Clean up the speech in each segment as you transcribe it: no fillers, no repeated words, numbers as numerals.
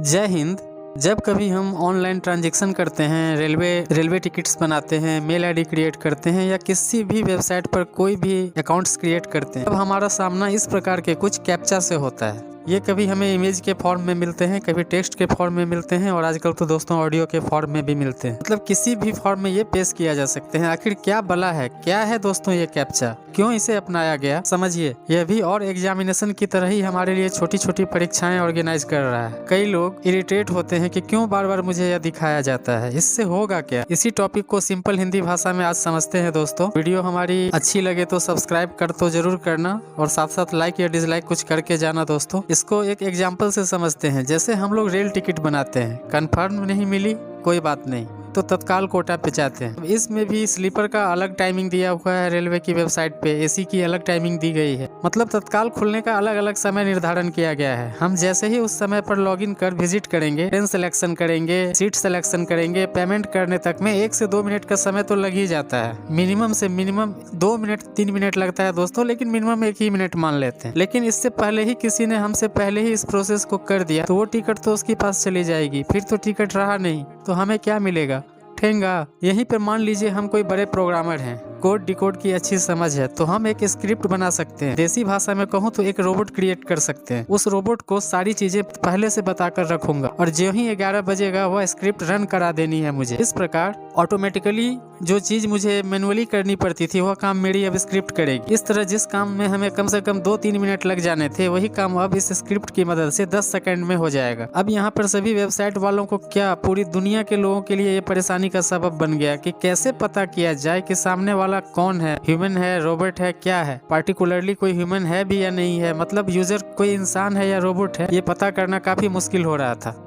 जय हिंद। जब कभी हम ऑनलाइन ट्रांजैक्शन करते हैं, रेलवे टिकट्स बनाते हैं, मेल आईडी क्रिएट करते हैं या किसी भी वेबसाइट पर कोई भी अकाउंट्स क्रिएट करते हैं, तब हमारा सामना इस प्रकार के कुछ कैप्चा से होता है। ये कभी हमें इमेज के फॉर्म में मिलते हैं, कभी टेक्स्ट के फॉर्म में मिलते हैं और आजकल तो दोस्तों ऑडियो के फॉर्म में भी मिलते हैं। मतलब किसी भी फॉर्म में ये पेश किया जा सकते हैं। आखिर क्या भला है, क्या है दोस्तों ये कैप्चा, क्यों इसे अपनाया गया? समझिए, यह भी और एग्जामिनेशन की तरह ही हमारे लिए छोटी छोटी परीक्षाएं ऑर्गेनाइज कर रहा है। कई लोग इरिटेट होते हैं कि क्यों बार बार मुझे यह दिखाया जाता है, इससे होगा क्या? इसी टॉपिक को सिंपल हिंदी भाषा में आज समझते हैं दोस्तों। वीडियो हमारी अच्छी लगे तो सब्सक्राइब कर तो जरूर करना और साथ साथ लाइक या डिसलाइक कुछ करके जाना दोस्तों। इसको एक एग्जाम्पल से समझते हैं। जैसे हम लोग रेल टिकट बनाते हैं, कंफर्म नहीं मिली कोई बात नहीं तो तत्काल कोटा पे जाते हैं। इसमें भी स्लीपर का अलग टाइमिंग दिया हुआ है, रेलवे की वेबसाइट पे एसी की अलग टाइमिंग दी गई है। मतलब तत्काल खुलने का अलग अलग समय निर्धारण किया गया है। हम जैसे ही उस समय पर लॉगिन कर विजिट करेंगे, ट्रेन सिलेक्शन करेंगे, सीट सिलेक्शन करेंगे, पेमेंट करने तक में 1 से 2 मिनट का समय तो लग ही जाता है। मिनिमम से मिनिमम 2 मिनट 3 मिनट लगता है दोस्तों, लेकिन मिनिमम 1 ही मिनट मान लेते हैं। लेकिन इससे पहले ही किसी ने हमसे पहले ही इस प्रोसेस को कर दिया तो वो टिकट तो उसके पास चली जाएगी, फिर तो टिकट रहा नहीं तो हमें क्या मिलेगा? ठेंगा। यहीं पे मान लीजिए हम कोई बड़े प्रोग्रामर हैं, कोड डिकोड की अच्छी समझ है तो हम एक स्क्रिप्ट बना सकते हैं। देसी भाषा में कहूँ तो एक रोबोट क्रिएट कर सकते हैं। उस रोबोट को सारी चीजें पहले से बताकर रखूंगा और जो ही 11 बजेगा वह स्क्रिप्ट रन करा देनी है मुझे। इस प्रकार ऑटोमेटिकली जो चीज मुझे मैनुअली करनी पड़ती थी वह काम मेरी अब स्क्रिप्ट करेगी। इस तरह जिस काम में हमें कम से कम 2-3 मिनट लग जाने थे वही काम अब इस स्क्रिप्ट की मदद से 10 सेकंड में हो जाएगा। अब यहाँ पर सभी वेबसाइट वालों को क्या, पूरी दुनिया के लोगों के लिए ये परेशानी का सबब बन गया कि कैसे पता किया जाए कि सामने वाला कौन है, ह्यूमन है, रोबोट है, क्या है। पार्टिकुलरली कोई ह्यूमन है भी या नहीं है, मतलब यूजर कोई इंसान है या रोबोट है, ये पता करना काफी मुश्किल हो रहा था।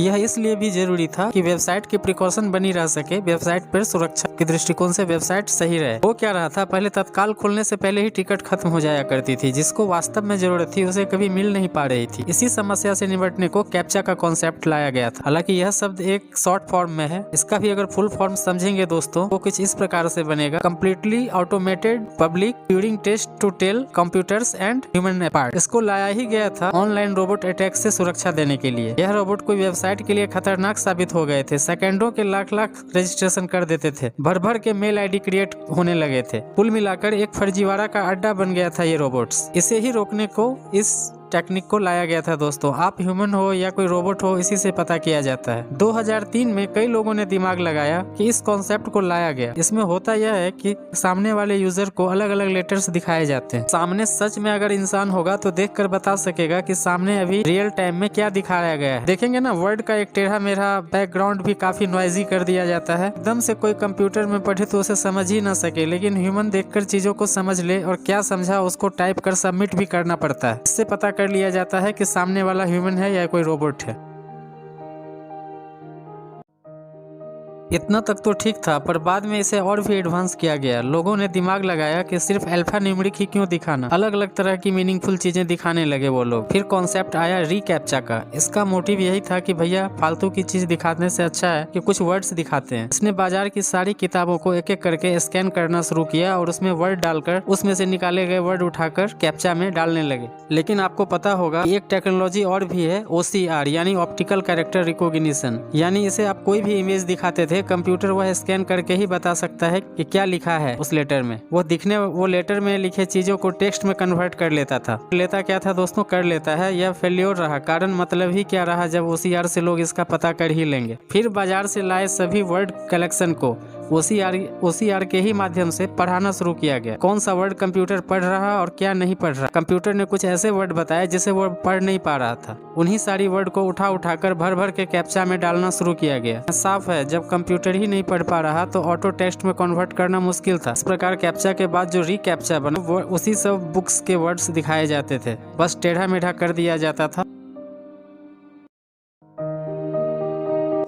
यह इसलिए भी जरूरी था कि वेबसाइट की प्रिकॉशन बनी रह सके, वेबसाइट पर सुरक्षा के दृष्टिकोण से वेबसाइट सही रहे। वो क्या रहा था, पहले तत्काल खुलने से पहले ही टिकट खत्म हो जाया करती थी। जिसको वास्तव में जरूरत थी उसे कभी मिल नहीं पा रही थी। इसी समस्या से निपटने को कैप्चा का कॉन्सेप्ट लाया गया था। हालांकि यह शब्द एक शॉर्ट फॉर्म में है, इसका भी अगर फुल फॉर्म समझेंगे दोस्तों वो कुछ इस प्रकार से बनेगा: completely automated public Turing test to tell computers and human apart. इसको लाया ही गया था ऑनलाइन रोबोट अटैक से सुरक्षा देने के लिए। यह रोबोट कोई वेबसाइट के लिए खतरनाक साबित हो गए थे। सेकंडों के लाख रजिस्ट्रेशन कर देते थे, भर भर के मेल आईडी क्रिएट होने लगे थे। कुल मिलाकर एक फर्जीवाड़ा का अड्डा बन गया था ये रोबोट्स। इसे ही रोकने को इस टेक्निक को लाया गया था दोस्तों। आप ह्यूमन हो या कोई रोबोट हो, इसी से पता किया जाता है। 2003 में कई लोगों ने दिमाग लगाया कि इस कॉन्सेप्ट को लाया गया। इसमें होता यह है कि सामने वाले यूजर को अलग अलग लेटर्स दिखाए जाते हैं। सामने सच में अगर इंसान होगा तो देखकर बता सकेगा कि सामने अभी रियल टाइम में क्या दिखाया गया है। देखेंगे ना, वर्ड का एक टेढ़ा मेढ़ा बैकग्राउंड भी काफी नॉइजी कर दिया जाता है। एकदम से कोई कंप्यूटर में पढ़े तो उसे समझ ही ना सके, लेकिन ह्यूमन देखकर चीजों को समझ ले और क्या समझा उसको टाइप कर सबमिट भी करना पड़ता है। इससे पता कर लिया जाता है कि सामने वाला ह्यूमन है या कोई रोबोट है। इतना तक तो ठीक था, पर बाद में इसे और भी एडवांस किया गया। लोगों ने दिमाग लगाया कि सिर्फ अल्फा न्यूमेरिक ही क्यों दिखाना, अलग अलग तरह की मीनिंगफुल चीजें दिखाने लगे वो लोग। फिर कॉन्सेप्ट आया रीकैप्चा का। इसका मोटिव यही था कि भैया फालतू की चीज दिखाने से अच्छा है कि कुछ वर्ड्स दिखाते हैं। इसने बाजार की सारी किताबों को एक एक करके स्कैन करना शुरू किया और उसमें वर्ड डालकर उसमें से निकाले गए वर्ड उठाकर कैप्चा में डालने लगे। लेकिन आपको पता होगा एक टेक्नोलॉजी और भी है, OCR यानी ऑप्टिकल कैरेक्टर रिकॉग्निशन। यानी इसे आप कोई भी इमेज दिखाते थे, कंप्यूटर वह स्कैन करके ही बता सकता है कि क्या लिखा है उस लेटर में। वो लेटर में लिखे चीजों को टेक्स्ट में कन्वर्ट कर लेता था। क्या था दोस्तों, कर लेता है। यह फेल्योर रहा। कारण मतलब ही क्या रहा, जब OCR से लोग इसका पता कर ही लेंगे। फिर बाजार से लाए सभी वर्ड कलेक्शन को OCR के ही माध्यम से पढ़ाना शुरू किया गया। कौन सा वर्ड कंप्यूटर पढ़ रहा और क्या नहीं पढ़ रहा। कंप्यूटर ने कुछ ऐसे वर्ड बताए जिसे वो पढ़ नहीं पा रहा था। उन्हीं सारी वर्ड को उठाकर भर भर के कैप्चा में डालना शुरू किया गया। साफ है, जब कंप्यूटर ही नहीं पढ़ पा रहा तो ऑटो टेक्स्ट में कन्वर्ट करना मुश्किल था। इस प्रकार कैप्चा के बाद जो रीकैप्चा बना वो उसी सब बुक्स के वर्ड्स दिखाए जाते थे, बस टेढ़ा मेढ़ा कर दिया जाता था।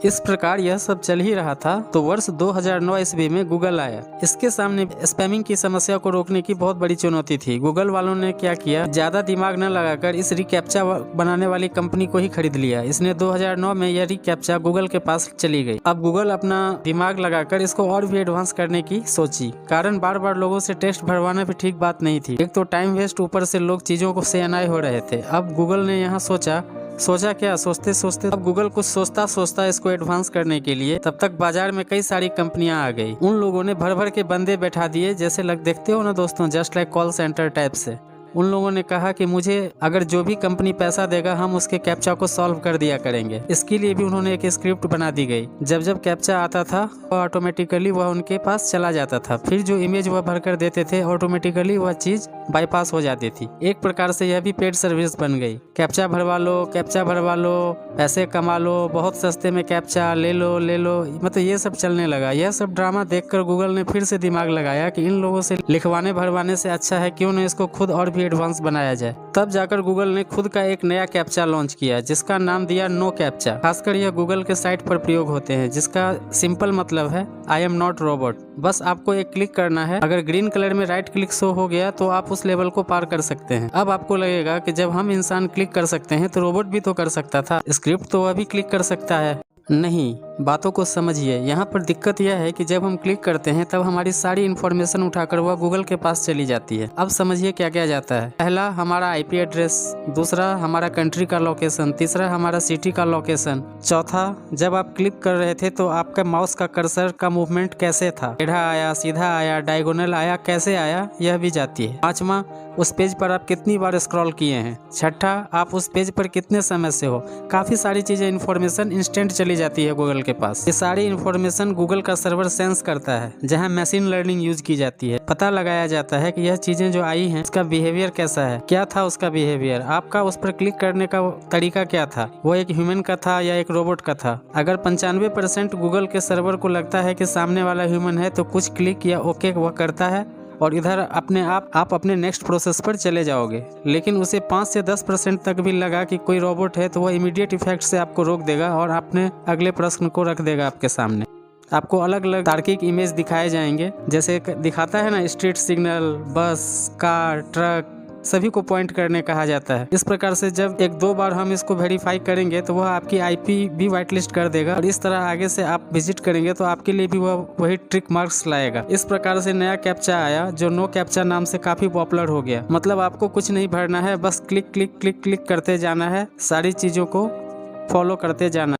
इस प्रकार यह सब चल ही रहा था तो वर्ष 2009 ईस्वी में गूगल आया। इसके सामने स्पैमिंग की समस्या को रोकने की बहुत बड़ी चुनौती थी। गूगल वालों ने क्या किया, ज्यादा दिमाग न लगाकर इस रिकैप्चा बनाने वाली कंपनी को ही खरीद लिया। इसने 2009 में यह रिकैप्चा गूगल के पास चली गई। अब गूगल अपना दिमाग लगाकर इसको और भी एडवांस करने की सोची। कारण बार बार लोगों से टेस्ट भरवाना भी ठीक बात नहीं थी। एक तो टाइम वेस्ट, ऊपर से लोग चीजों को से अनाय हो रहे थे। अब गूगल ने यहाँ सोचा सोचा क्या, सोचते सोचते अब गूगल कुछ सोचता इसको एडवांस करने के लिए तब तक बाजार में कई सारी कंपनियां आ गई। उन लोगों ने भर भर के बंदे बैठा दिए, जैसे देखते हो ना दोस्तों, just like call centre type से। उन लोगों ने कहा कि मुझे अगर जो भी कंपनी पैसा देगा हम उसके कैप्चा को सॉल्व कर दिया करेंगे। इसके लिए भी उन्होंने एक स्क्रिप्ट बना दी गई। जब जब कैप्चा आता था वह ऑटोमेटिकली वह उनके पास चला जाता था, फिर जो इमेज वह भर कर देते थे ऑटोमेटिकली वह चीज बाईपास हो जाती थी। एक प्रकार से यह भी पेड सर्विस बन गई। कैप्चा भरवा लो, पैसे कमा लो, बहुत सस्ते में कैप्चा ले लो, मतलब ये सब चलने लगा। यह सब ड्रामा देखकर गूगल ने फिर से दिमाग लगाया कि इन लोगों से लिखवाने भरवाने से अच्छा है क्यों न इसको खुद और भी एडवांस बनाया जाए। तब जाकर गूगल ने खुद का एक नया कैप्चा लॉन्च किया, जिसका नाम दिया नो कैप्चा। खासकर यह गूगल के साइट पर प्रयोग होते हैं, जिसका सिंपल मतलब है आई एम नॉट रोबोट। बस आपको एक क्लिक करना है, अगर ग्रीन कलर में राइट क्लिक शो हो गया तो आप उस लेवल को पार कर सकते हैं। अब आपको लगेगा कि जब हम इंसान क्लिक कर सकते हैं तो रोबोट भी तो कर सकता था, स्क्रिप्ट तो वह भी क्लिक कर सकता है। नहीं, बातों को समझिए। यहाँ पर दिक्कत यह है कि जब हम क्लिक करते हैं तब हमारी सारी इन्फॉर्मेशन उठाकर वह गूगल के पास चली जाती है। अब समझिए क्या क्या जाता है। पहला हमारा आईपी एड्रेस, दूसरा हमारा कंट्री का लोकेशन, तीसरा हमारा सिटी का लोकेशन, चौथा जब आप क्लिक कर रहे थे तो आपका माउस का कर्सर का मूवमेंट कैसे था, टेढ़ा आया, सीधा आया, डायगोनल आया, कैसे आया, यह भी जाती है। पांचवा उस पेज पर आप कितनी बार स्क्रॉल किए हैं। छठा आप उस पेज पर कितने समय से हो। काफी सारी चीजें इन्फॉर्मेशन इंस्टेंट चली जाती है गूगल के पास। ये सारी इन्फॉर्मेशन गूगल का सर्वर सेंस करता है, जहां मशीन लर्निंग यूज की जाती है। पता लगाया जाता है कि यह चीजें जो आई हैं उसका बिहेवियर कैसा है, क्या था उसका बिहेवियर, आपका उस पर क्लिक करने का तरीका क्या था, वो एक ह्यूमन का था या एक रोबोट का था। अगर 95% गूगल के सर्वर को लगता है कि सामने वाला ह्यूमन है तो कुछ क्लिक या ओके वह करता है और इधर अपने आप अपने नेक्स्ट प्रोसेस पर चले जाओगे। लेकिन उसे 5 से 10% तक भी लगा कि कोई रोबोट है तो वह इमीडिएट इफेक्ट से आपको रोक देगा और अपने अगले प्रश्न को रख देगा आपके सामने। आपको अलग अलग तार्किक इमेज दिखाए जाएंगे, जैसे दिखाता है ना स्ट्रीट सिग्नल, बस, कार, ट्रक, सभी को पॉइंट करने कहा जाता है। इस प्रकार से जब 1-2 बार हम इसको वेरीफाई करेंगे तो वह आपकी आईपी भी व्हाइट लिस्ट कर देगा और इस तरह आगे से आप विजिट करेंगे तो आपके लिए भी वह वही ट्रिक मार्क्स लाएगा। इस प्रकार से नया कैप्चा आया जो नो कैप्चा नाम से काफी पॉपुलर हो गया। मतलब आपको कुछ नहीं भरना है, बस क्लिक क्लिक क्लिक क्लिक करते जाना है, सारी चीजों को फॉलो करते जाना।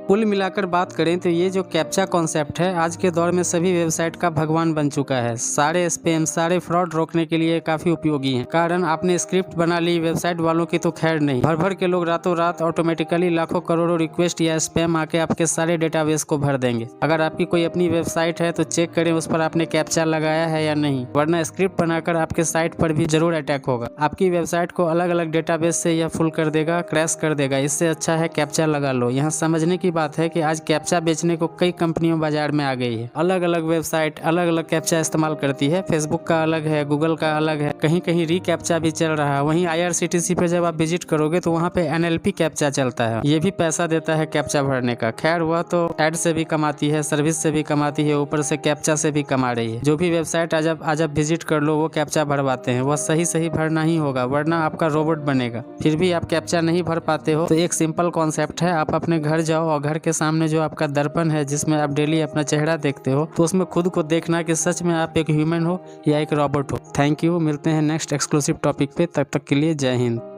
कुल मिलाकर बात करें तो ये जो कैप्चा कॉन्सेप्ट है आज के दौर में सभी वेबसाइट का भगवान बन चुका है। सारे स्पैम, सारे फ्रॉड रोकने के लिए काफी उपयोगी है। कारण आपने स्क्रिप्ट बना ली, वेबसाइट वालों की तो खैर नहीं, भर भर के लोग रातों रात ऑटोमेटिकली लाखों करोड़ों रिक्वेस्ट या स्पैम आके आपके सारे डेटाबेस को भर देंगे। अगर आपकी कोई अपनी वेबसाइट है तो चेक करें उस पर आपने कैप्चा लगाया है या नहीं, वरना स्क्रिप्ट बनाकर आपके साइट पर भी जरूर अटैक होगा। आपकी वेबसाइट को अलग अलग डेटाबेस से यह फुल कर देगा, क्रैश कर देगा। इससे अच्छा है कैप्चा लगा लो। यहाँ समझने की बात है कि आज कैप्चा बेचने को कई कंपनियां बाजार में आ गई है। अलग अलग वेबसाइट अलग अलग कैप्चा इस्तेमाल करती है। फेसबुक का अलग है, गूगल का अलग है, कहीं कहीं री कैप्चा भी चल रहा है। वहीं IRCTC पे जब आप विजिट करोगे तो वहाँ पे NLP कैप्चा चलता है, ये भी पैसा देता है कैप्चा भरने का। खैर वह तो एड से भी कमाती है, सर्विस से भी कमाती है, ऊपर से कैप्चा से भी कमा रही है। जो भी वेबसाइट आज आप विजिट कर लो वो कैप्चा भरवाते हैं, वह सही भरना ही होगा, वरना आपका रोबोट बनेगा। फिर भी आप कैप्चा नहीं भर पाते हो तो एक सिंपल कॉन्सेप्ट है, आप अपने घर जाओ और घर के सामने जो आपका दर्पण है जिसमें आप डेली अपना चेहरा देखते हो तो उसमें खुद को देखना कि सच में आप एक ह्यूमन हो या एक रोबोट हो। थैंक यू, मिलते हैं नेक्स्ट एक्सक्लूसिव टॉपिक पे, तब तक के लिए जय हिंद।